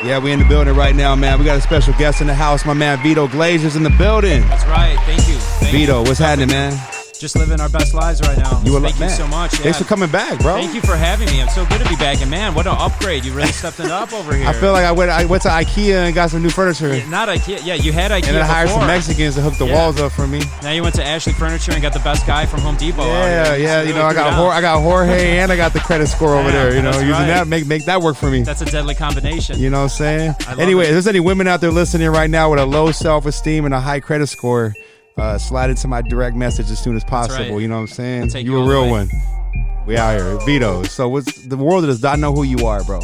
Yeah, we in the building right now, man. We got a special guest in the house. My man Vito Glazers in the building. That's right. Thank you. Vito, what's happening, man? Just living our best lives right now. Thank you so much. Yeah. Thanks for coming back, bro. Thank you for having me. I'm so good to be back. And man, what an upgrade. You really stepped it up over here. I feel like I went to IKEA and got some new furniture. Yeah, not IKEA. Yeah, you had IKEA and then I hired before. some Mexicans to hook the walls up for me. Now you went to Ashley Furniture and got the best guy from Home Depot. Yeah. You know, I got Jorge and I got the credit score over there. You know, using that make that work for me. That's a deadly combination. You know what I'm saying? Anyway, if there's any women out there listening right now with a low self-esteem and a high credit score, slide into my direct message as soon as possible. Right. You know what I'm saying? You a real one. We out here, Vito. So what's the world does not know who you are, bro?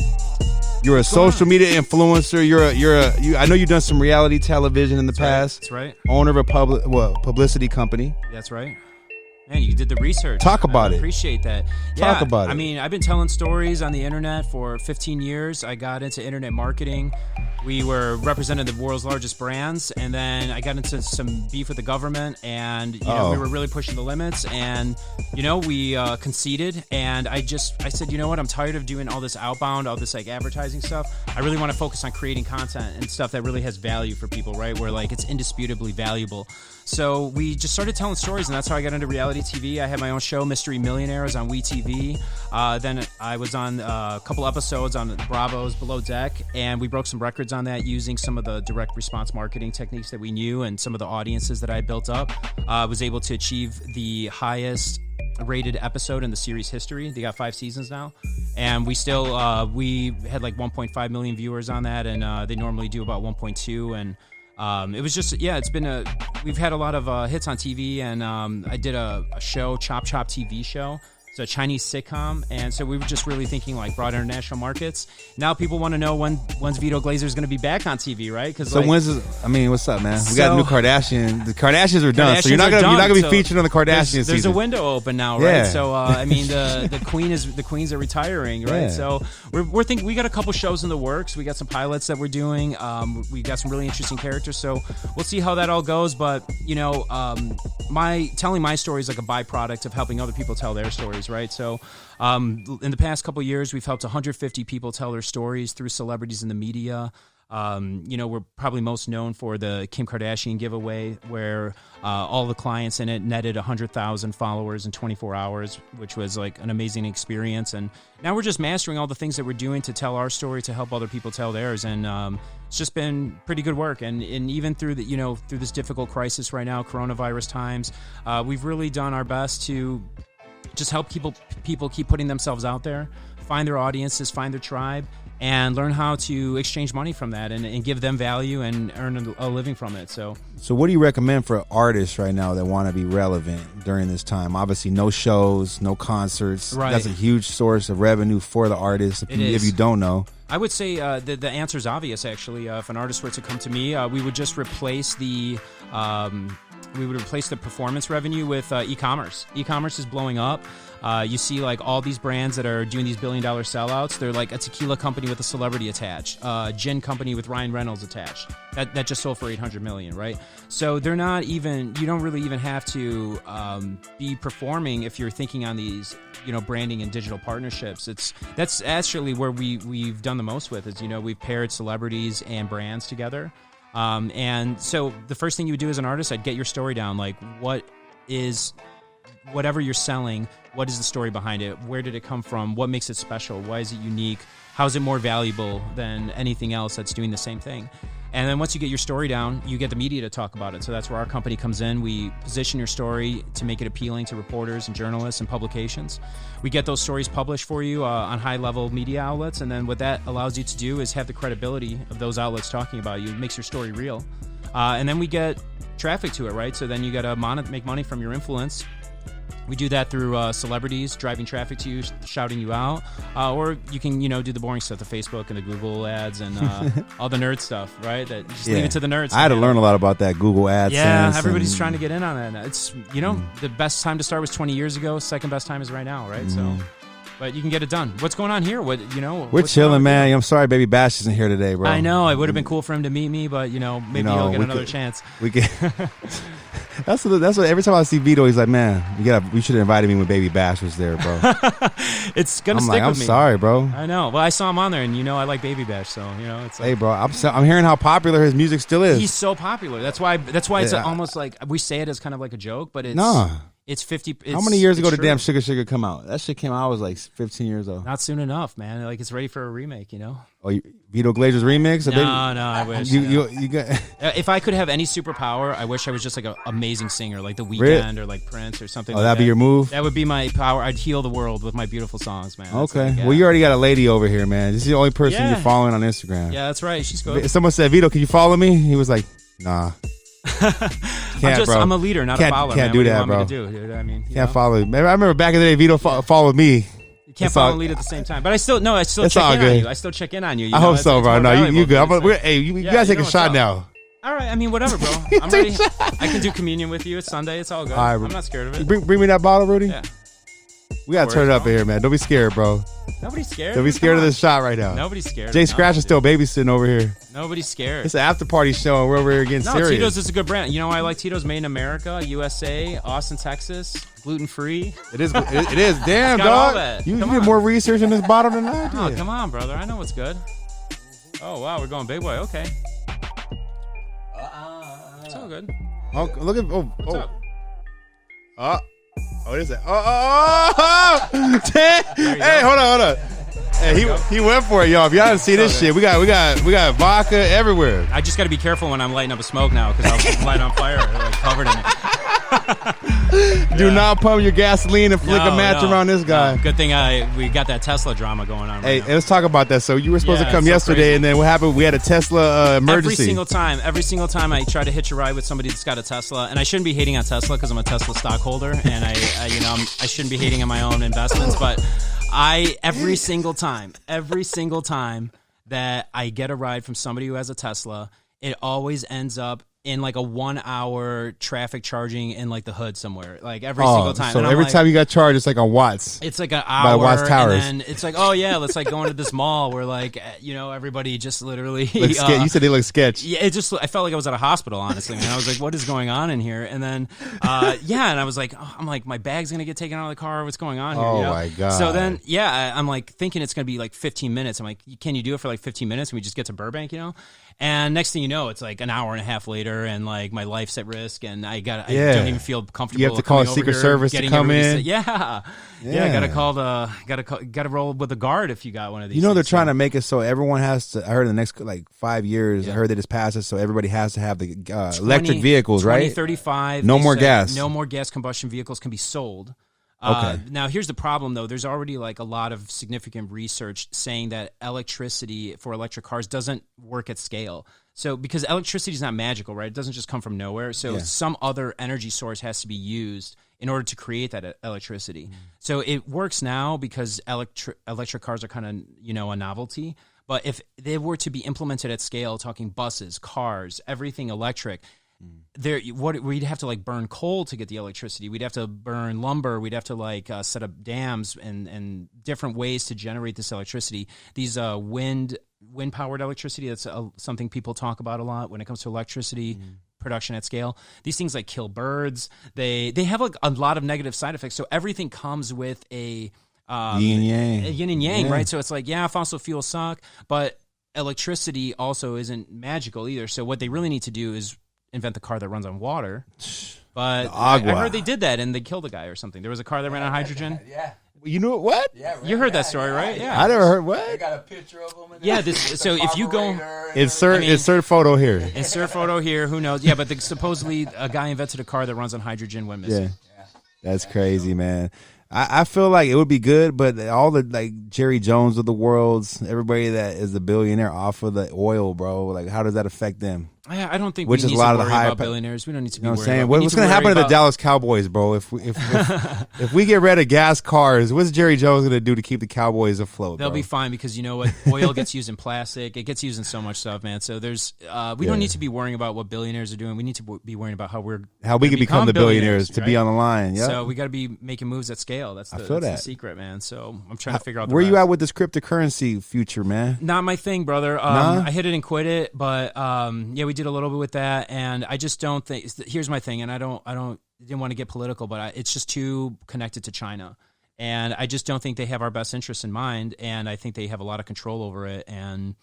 You're a social media influencer. I know you've done some reality television in the past. That's right. Owner of a publicity company. That's right. Man, you did the research. Talk about it. Appreciate that. Talk about it. I mean, I've been telling stories on the internet for 15 years. I got into internet marketing. We were representing the world's largest brands, and then I got into some beef with the government, and you know, we were really pushing the limits, and you know, we conceded, and I said, you know what, I'm tired of doing all this outbound, all this like advertising stuff. I really want to focus on creating content and stuff that really has value for people, right? Where like it's indisputably valuable. So we just started telling stories, and that's how I got into reality TV. I had my own show, Mystery Millionaires, on WeTV. Then I was on a couple episodes on Bravo's Below Deck, and we broke some records on that using some of the direct response marketing techniques that we knew and some of the audiences that I built up. I was able to achieve the highest rated episode in the series history. They got 5 seasons now, and we still we had like 1.5 million viewers on that, and they normally do about 1.2. And it was just, it's been we've had a lot of hits on TV, and I did a show, Chop TV show. It's a Chinese sitcom, and so we were just really thinking like broad international markets. Now people want to know when's Vito Glazers going to be back on TV, right? So what's up, man? We got a new Kardashian. The Kardashians are done, so you're not gonna be featured on the Kardashians season. There's a window open now, right? Yeah. So I mean, the queens are retiring, right? Yeah. So we're thinking we got a couple shows in the works. We got some pilots that we're doing. We got some really interesting characters. So we'll see how that all goes. But you know, telling my story is like a byproduct of helping other people tell their stories. Right. So in the past couple of years, we've helped 150 people tell their stories through celebrities in the media. You know, we're probably most known for the Kim Kardashian giveaway, where all the clients in it netted 100,000 followers in 24 hours, which was like an amazing experience. And now we're just mastering all the things that we're doing to tell our story, to help other people tell theirs. And it's just been pretty good work. And even through through this difficult crisis right now, coronavirus times, we've really done our best to just help people keep putting themselves out there, find their audiences, find their tribe, and learn how to exchange money from that and give them value and earn a living from it. So what do you recommend for artists right now that want to be relevant during this time? Obviously, no shows, no concerts. Right. That's a huge source of revenue for the artist, if you don't know. I would say the answer is obvious, actually. If an artist were to come to me, we would just replace the performance revenue with e-commerce. E-commerce is blowing up. You see like all these brands that are doing these billion-dollar sellouts. They're like a tequila company with a celebrity attached, a gin company with Ryan Reynolds attached. That just sold for $800 million, right? So they're not even. You don't really even have to be performing if you're thinking on these, branding and digital partnerships. That's actually where we've done the most with. Is we've paired celebrities and brands together. And so the first thing you would do as an artist, I'd get your story down. Like, whatever you're selling, what is the story behind it? Where did it come from? What makes it special? Why is it unique? How is it more valuable than anything else that's doing the same thing? And then once you get your story down, you get the media to talk about it. So that's where our company comes in. We position your story to make it appealing to reporters and journalists and publications. We get those stories published for you on high-level media outlets, and then what that allows you to do is have the credibility of those outlets talking about you. It makes your story real. And then we get traffic to it, right? So then you got to make money from your influence. We do that through celebrities driving traffic to you, shouting you out, or you can, do the boring stuff, the Facebook and the Google ads and all the nerd stuff, right? That just leave it to the nerds. I had to learn a lot about that Google AdSense. Yeah, everybody's trying to get in on it. It's, the best time to start was 20 years ago. Second best time is right now, right? So But you can get it done. What's going on here? We're chilling, man. I'm sorry, Baby Bash isn't here today, bro. I know. It would have been cool for him to meet me, but maybe he'll get another chance. We can. That's what. Every time I see Vito, he's like, "Man, we should have invited me when Baby Bash was there, bro." It's gonna stick with me. I'm sorry, bro. I know. Well, I saw him on there, and I like Baby Bash, so it's like, hey, bro. I'm hearing how popular his music still is. He's so popular. That's why it's almost like we say it as kind of like a joke, but it's It's 50. How many years ago did Damn Sugar Sugar come out? That shit came out. I was like 15 years old. Not soon enough, man. Like it's ready for a remake, Oh, Vito Glazers remix? No, I wish. You got. If I could have any superpower, I wish I was just like an amazing singer, like The Weeknd or like Prince or something. Oh, that'd be your move. That would be my power. I'd heal the world with my beautiful songs, man. Okay. Well, you already got a lady over here, man. This is the only person you're following on Instagram. Yeah, that's right. She's good. Someone said, "Vito, can you follow me?" He was like, "Nah." I'm a leader, not a follower. Can't man. do that, bro. bro. Dude? I mean, can't follow. I remember back in the day, Vito followed me. You can't follow and lead at the same time. But I still check in on you. I still check in on you. I hope so, bro. No, you good. Hey, you guys take a shot now. All right. I mean, whatever, bro. I'm ready. I can do communion with you. It's Sunday. It's all good. I'm not scared of it. Bring me that bottle, Rudy. Yeah. We gotta turn it up in here, man. Don't be scared, bro. Nobody's scared. Don't be scared of this shot right now. Nobody's scared. Jay Scratch is still babysitting over here. Nobody's scared. It's an after party show, and we're over here getting serious. Tito's is a good brand. I like Tito's. Made in America, USA, Austin, Texas, gluten free. It is. It is. Damn, dog. You did more research in this bottle than I did. Oh, come on, brother. I know what's good. Oh wow, we're going big boy. Okay. It's all good. Oh, look at. What's up? What is that? Hey, hold on. Hey, he went for it, y'all. If y'all didn't see this shit, we got vodka everywhere. I just got to be careful when I'm lighting up a smoke now because I'll light on fire, like covered in it. Do not pump your gasoline and flick a match around this guy. No. Good thing we got that Tesla drama going on. Right now. Let's talk about that. So you were supposed to come yesterday, crazy. And then what happened? We had a Tesla emergency. Every single time I try to hitch a ride with somebody that's got a Tesla, and I shouldn't be hating on Tesla because I'm a Tesla stockholder, and I shouldn't be hating on my own investments, but every single time that I get a ride from somebody who has a Tesla, it always ends up in like a 1 hour traffic charging in like the hood somewhere, like every single time. So every time you got charged, it's like on Watts. It's like an hour, by Watts Towers. and then it's like, oh yeah, let's like go into this mall where like everybody just literally. You said they look sketch. Yeah, I felt like I was at a hospital, honestly. Man. I was like, what is going on in here? And then and I was like, I'm like, my bag's gonna get taken out of the car. What's going on here? Oh my god. So then I'm like thinking it's gonna be like 15 minutes. I'm like, can you do it for like 15 minutes and we just get to Burbank? And next thing you know, it's like an hour and a half later, and like my life's at risk, and I don't even feel comfortable. You have to call a Secret Service to come in. Yeah. Gotta roll with a guard if you got one of these. They're trying to make it so everyone has to. I heard in the next like 5 years, I heard they just passed it so everybody has to have the electric vehicles, right? 2035. No more gas. No more gas combustion vehicles can be sold. Okay. Now, here's the problem, though. There's already like a lot of significant research saying that electricity for electric cars doesn't work at scale. So, because electricity is not magical, right? It doesn't just come from nowhere. So, some other energy source has to be used in order to create that electricity. So, it works now because electric cars are kind of, a novelty. But if they were to be implemented at scale, talking buses, cars, everything electric, we'd have to like burn coal to get the electricity. We'd have to burn lumber. We'd have to like set up dams and different ways to generate this electricity. These wind powered electricity, that's something people talk about a lot when it comes to electricity production at scale. These things like kill birds. They have like a lot of negative side effects. So everything comes with a yin and yang, right? So it's like, fossil fuels suck, but electricity also isn't magical either. So what they really need to do is invent the car that runs on water. But I heard they did that and they killed a guy or something. There was a car that ran on hydrogen. Yeah. You know what? Yeah, you heard that story, right? Yeah. I never heard what? They got a picture of them. So if you go insert photo here. Insert photo here. Who knows? Yeah, but supposedly a guy invented a car that runs on hydrogen went missing. Yeah. That's crazy, man. I feel like it would be good, but all the like Jerry Jones of the worlds, everybody that is a billionaire off of the oil, bro. Like, how does that affect them? I don't think which we is need a lot to of the worry high about billionaires. We don't need to be you know worried what I'm saying? about. What's going to happen to the Dallas Cowboys, bro? If we get rid of gas cars, what's Jerry Jones going to do to keep the Cowboys afloat? They'll be fine because you know what? Oil gets used in plastic. It gets used in so much stuff, man. So there's we don't need to be worrying about what billionaires are doing. We need to be worrying about how we can become the billionaires to be on the line. Yep. So we got to be making moves at scale. That's the secret, man. So I'm trying to figure out where you at with this cryptocurrency future, man. Not my thing, brother. I hit it and quit it, but yeah, we did a little bit with that, and I just don't think. Here's my thing, and I didn't want to get political, but it's just too connected to China, and I just don't think they have our best interests in mind, and I think they have a lot of control over it, and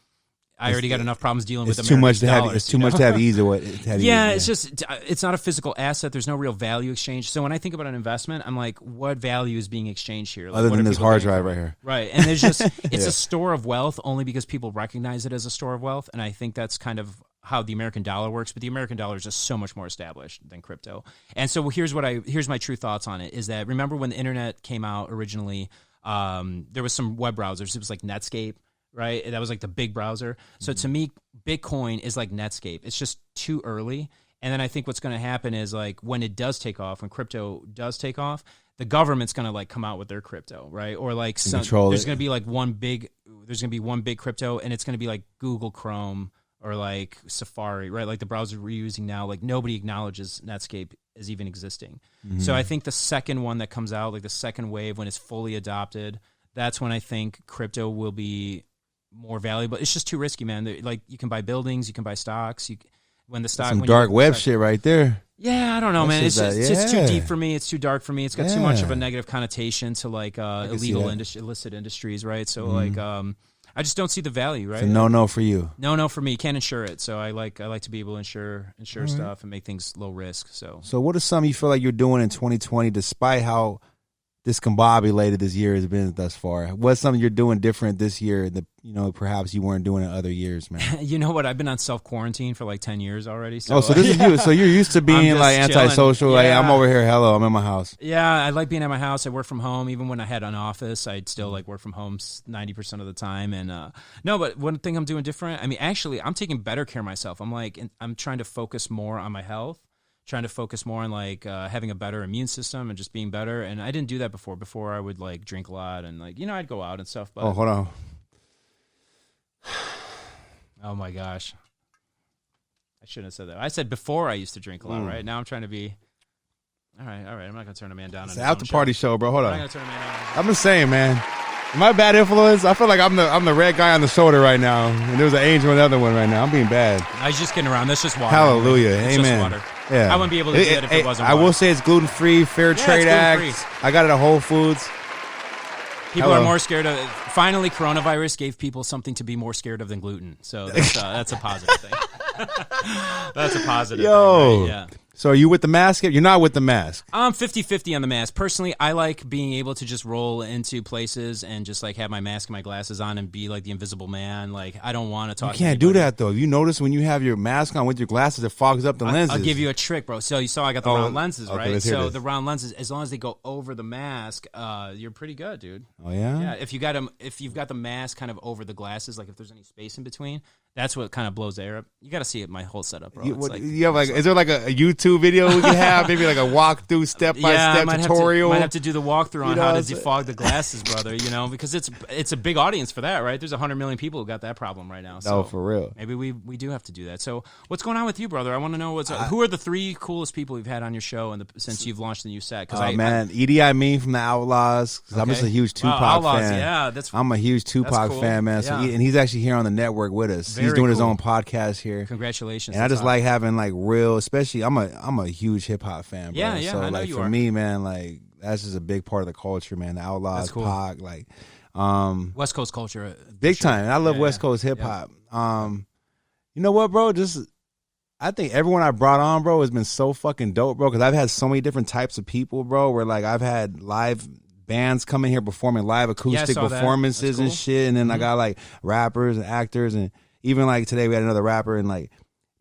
I already got enough problems dealing with American dollars. It's too much to have ease. It's just it's not a physical asset. There's no real value exchange. So when I think about an investment, I'm like, what value is being exchanged here? Like, other than this hard drive right here, right? And there's just it's a store of wealth only because people recognize it as a store of wealth, and I think that's kind of how the American dollar works. But the American dollar is just so much more established than crypto. And so here's my true thoughts on it. Is that remember when the internet came out originally? There was some web browsers. It was like Netscape. Right, that was like the big browser. So to me, Bitcoin is like Netscape. It's just too early. And then I think what's going to happen is like when it does take off, when crypto does take off, the government's going to like come out with their crypto, right? Or like there's going to be like one big crypto, and it's going to be like Google Chrome or like Safari, right? Like the browser we're using now. Like nobody acknowledges Netscape as even existing. Mm-hmm. So I think the second one that comes out, like the second wave when it's fully adopted, that's when I think crypto will be more valuable. It's just too risky, man. Like you can buy buildings, you can buy stocks. When the stock, some dark web shit right there. Yeah, I don't know, man. It's too deep for me. It's too dark for me. It's got too much of a negative connotation to like illegal illicit industries, right? So like, I just don't see the value, right? It's a no for you. No for me. Can't insure it. So I like to be able to insure stuff and make things low risk. So what is something you feel like you're doing in 2020, despite how discombobulated this year has been thus far? What's something you're doing different this year that perhaps you weren't doing in other years, man? You know what? I've been on self-quarantine for like 10 years already. So this is you. So you're used to being like antisocial. Like I'm over here. Hello, I'm in my house. Yeah, I like being at my house. I work from home. Even when I had an office, I'd still like work from home 90% of the time. And no, but one thing I'm doing different. I mean, actually, I'm taking better care of myself. I'm trying to focus more on my health. Trying to focus more on like having a better immune system and just being better. And I didn't do that before. Before I would like drink a lot and like, I'd go out and stuff. But hold on. Oh my gosh. I shouldn't have said that. I said before I used to drink a lot, right? Now I'm trying to be, all right. I'm not going to turn a man down. It's an after party show, bro. Hold on. I'm not going to turn a man down. I'm just saying, man. Am I a bad influence? I feel like I'm the red guy on the shoulder right now. And there's an angel on the other one right now. I'm being bad. I was just kidding around. That's just water. Hallelujah. It's Amen. just water. Yeah. I wouldn't be able to do that if it wasn't water. I will say it's gluten-free, fair trade act. I got it at Whole Foods. People are more scared of. Finally, coronavirus gave people something to be more scared of than gluten. So that's a positive thing. That's a positive thing. Right? Yeah. So are you with the mask? You're not with the mask. I'm 50-50 on the mask. Personally, I like being able to just roll into places and just like have my mask and my glasses on and be like the invisible man. Like I don't want to talk. You can't do that though. You notice when you have your mask on with your glasses, it fogs up the lenses. I'll give you a trick, bro. So you saw I got the round lenses, right? So the round lenses, as long as they go over the mask, you're pretty good, dude. Oh yeah. Yeah. If you've got the mask kind of over the glasses, like if there's any space in between. That's what kind of blows the air up. You got to see it, my whole setup, bro. Is there like a YouTube video we can have? Maybe like a walkthrough, step-by-step tutorial? Might have to do the walkthrough on how to defog the glasses, brother, because it's a big audience for that, right? There's 100 million people who got that problem right now. So for real. Maybe we do have to do that. So what's going on with you, brother? I want to know who are the 3 coolest people you've had on your show since you've launched the new set? Man, Edie I Mean from the Outlaws. Okay. I'm just a huge Tupac Outlaws, fan. Yeah, I'm a huge Tupac fan, man. So and he's actually here on the network with us. He's doing his own podcast here. Congratulations. And I just like having like real, especially I'm a huge hip hop fan, bro. Yeah, so I know like you for are. me, man, like that's just a big part of the culture, man. The Outlaws, cool. Pac, like West Coast culture. Big time. I love West Coast hip hop. You know what, bro? I think everyone I brought on, bro, has been so fucking dope, bro, because I've had so many different types of people, bro, where like I've had live bands coming here performing live acoustic performances and shit, and then I got like rappers and actors, and even like today we had another rapper, and like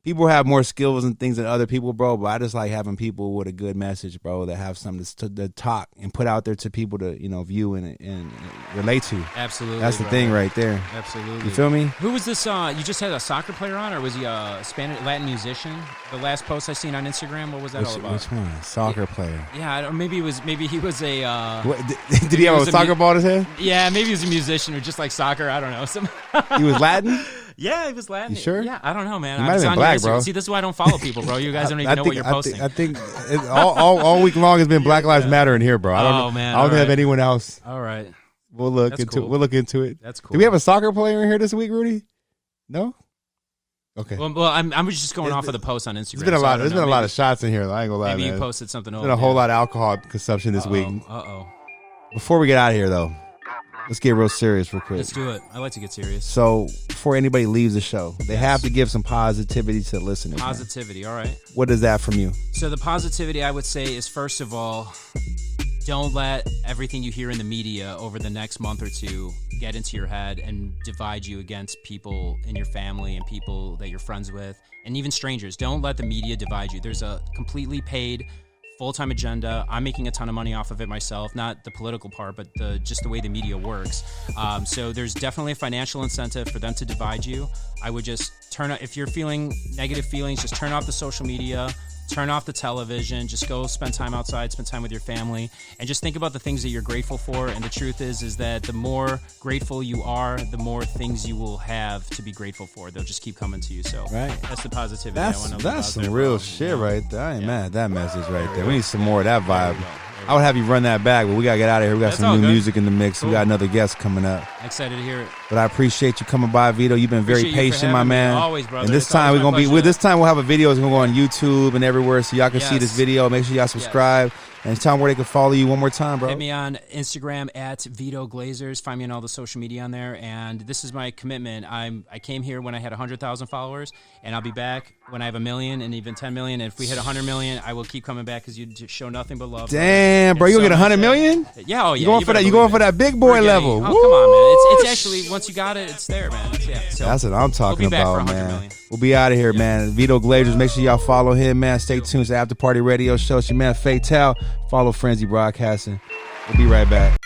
people have more skills and things than other people, bro. But I just like having people with a good message, bro, that have something to talk and put out there to people to, view and relate to. Absolutely. That's the thing right there. Absolutely. You feel me? Who was this? You just had a soccer player on, or was he a Spanish Latin musician? The last post I seen on Instagram, what was that all about? Which one? Soccer player. Yeah, maybe he was a. Did he have a soccer ball in his head? Yeah, maybe he was a musician or just like soccer. I don't know. He was Latin? Yeah, he was Latin. You sure? Yeah, I don't know, man. He might have been black, bro. See, this is why I don't follow people, bro. You guys don't even know what you're posting. I think all week long has been Black Lives Matter in here, bro. I don't have anyone else. All right. We'll look into it. We'll look into it. That's cool. Do we have a soccer player in here this week, Rudy? No? Okay. Well, I'm just going off of the post on Instagram. There's been a lot of shots in here. I ain't gonna lie, maybe man. you posted something over. There's been a whole lot of alcohol consumption this week. Before we get out of here, though, let's get real serious real quick. Let's do it. I like to get serious. So before anybody leaves the show, they have to give some positivity to the listeners. Positivity, all right. What is that from you? So the positivity I would say is, first of all, don't let everything you hear in the media over the next month or two get into your head and divide you against people in your family and people that you're friends with, and even strangers. Don't let the media divide you. There's a completely paid full-time agenda. I'm making a ton of money off of it myself, not the political part, but just the way the media works. So there's definitely a financial incentive for them to divide you. I would just if you're feeling negative feelings, just turn off the social media, turn off the television, just go spend time outside, spend time with your family, and just think about the things that you're grateful for. And the truth is that the more grateful you are, the more things you will have to be grateful for. They'll just keep coming to you. So that's the positivity I want to That's some real shit right there. I ain't mad at that message right there. We need some more of that vibe. I would have you run that back, but we got to get out of here. We got some new music in the mix. Cool. We got another guest coming up. Excited to hear it. But I appreciate you coming by, Vito. You've been very patient, my man. Always, brother. And this time this time we'll have a video. It's going to go on YouTube and everywhere, so y'all can see this video. Make sure y'all subscribe. And tell them where they can follow you one more time, bro. Hit me on Instagram at Vito Glazers. Find me on all the social media on there. And this is my commitment. I came here when I had 100,000 followers, and I'll be back when I have 1 million and even 10 million. And if we hit 100 million, I will keep coming back because you show nothing but love. Damn, bro, you'll get 100 million? Yeah, oh yeah. You going for that big boy level? Oh, come on, man. It's actually, once you got it, it's there, man. So that's what I'm talking about, man. Million. We'll be out of here, man. Vito Glazers, make sure y'all follow him, man. Stay tuned to the After Party Radio Show. It's your man Fatell. Follow Frenzee Broadcasting. We'll be right back.